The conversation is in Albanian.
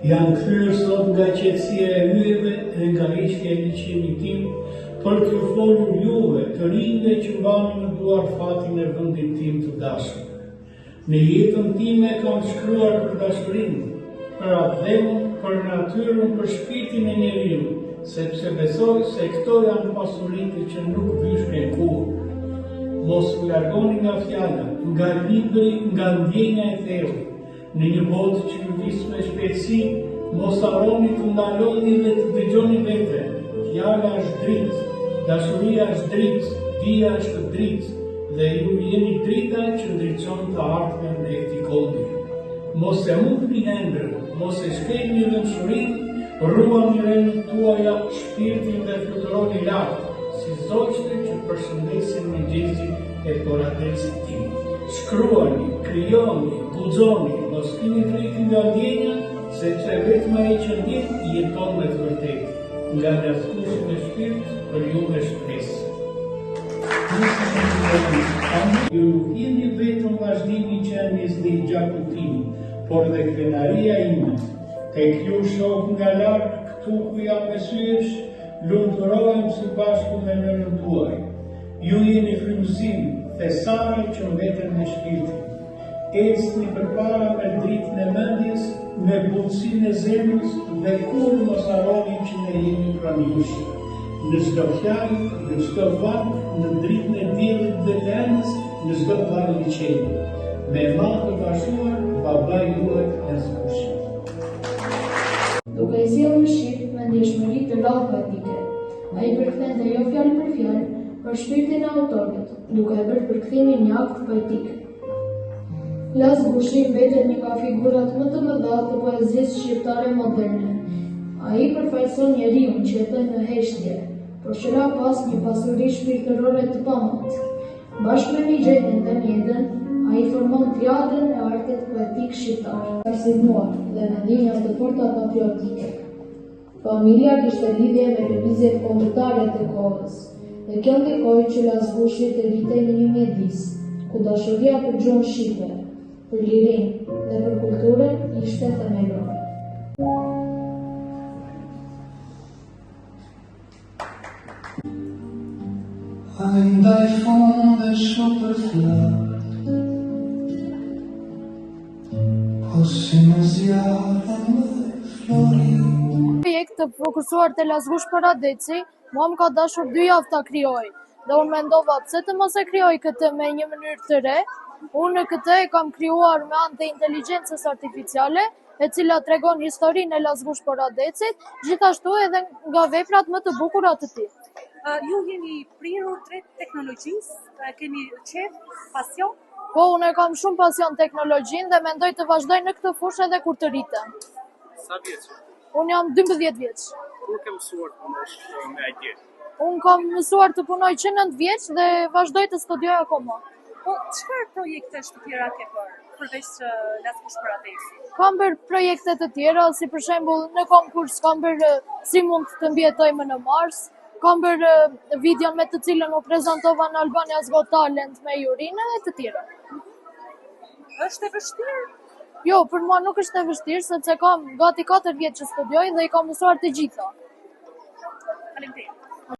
Janë kthyer sot nga qetësia e hyjeve dhe nga hiqja e liçenit tim për t'ju folur juve, të rinjve që mbani në duar fatin e vendit tim të dashur. Në jetën time kam shkruar për dashurinë, për adhemën, për natyrën, për shpirtin e njeriu, sepse besoj se këto janë pasuritë që nuk vyshken kurrë. Mos u largoni nga fjala, nga libri, nga ndjenja e thellë. Në një botë që ju vis me shpejtësi, mos harroni të ndaloni dhe të dëgjoni vete. Fjala është dritë, dashuria është dritë, dia është dritë, dhe ju jeni drita që ndriçon të ardhmen dhe këtij kondi. Mos e humbni ëndrrën, mos e shkelni rëndësurinë, ruani rendin tuaja, shpirtin dhe fluturoni lart, si zogjtë që përshëndesin mëngjesin e poradecit tim. Shkruani, krijoni, guxoni, mos keni frikë nga ndjenja, sepse vetëm ai që ndjen jeton me të vërtetë, nga lartësuesi me shpirt për ju me shpresë. Ju nuk jeni vetëm vazhdimi që qenies dhe i gjakut tim, por dhe krenaria ime. Tek ju shoh nga larg këtu ku jam me syesh, lumturohem së bashku me nënën tuaj. Ju jeni frymëzim, thesare që mbeten me shpirtin. Ecni përpara me dritën e mendjes, me bullësinë e zemrës dhe kur mos harroni që ne jemi pranë jush. Në çdo fjalë, në çdo vakt, në dritën e diellit dhe të enës, në çdo palë liçeni. Me madh të bashuar, babai juaj e zgjushit. Duke i sjellë në shqip me ndjeshmëri të lodhë poetike, ai përkthente jo fjalë për fjalë, për shpirtin e autorit, duke e bërë përkthimin një akt poetik. Las Gushi mbetet një nga figurat më të mëdha të poezisë shqiptare moderne. Ai përfaqëson njeriun që jeton në heshtje, por që la pas një pasuri shpirtërore të pamundë. Bashkë me Migjetin dhe Mjedën, ai formon triadën e artit poetik shqiptar. Arsimua dhe me ndjenja të forta patriotike. Familja kishte lidhje me lëvizjet kombëtare të kohës, dhe kjo ndikoi që Las Gushi të rritej në një mjedis, ku dashuria për gjuhën shqipe, për lirinë dhe për kulturën ishte themelore. Ainda ai fundo super Projekt të fokusuar te Las Gush Paradeci, mua më ka dashur 2 javë ta krijoj. Dhe unë mendova pse të mos e krijoj këtë me një mënyrë të re. Unë këtë e kam krijuar me anë të inteligjencës artificiale, e cila tregon historinë e Las Gush Paradecit, gjithashtu edhe nga veprat më të bukura të tij. Ju jeni prirur drejt teknologjisë, keni qef, pasion? Po, unë kam shumë pasion teknologjinë dhe mendoj të vazhdoj në këtë fushë edhe kur të rritem. Sa vjeç? Unë jam 12 vjeç. Kur ke mësuar të punosh me IT? Unë kam mësuar të punoj që 9 vjeç dhe vazhdoj të studioj akoma. Po, çfarë projektesh të tjera ke bërë, përveç Las Gush Paradeci? Kam bërë projekte të tjera, si për shembull në konkurs kam bërë si mund të mbijetojmë në Mars, kam bërë videon me të cilën u prezantova në Albania's Got Talent me jurinë e të tjera. Është e vështirë? Jo, për mua nuk është e vështirë, sepse kam gati 4 vjet që studioj dhe i kam mësuar të gjitha. Faleminderit.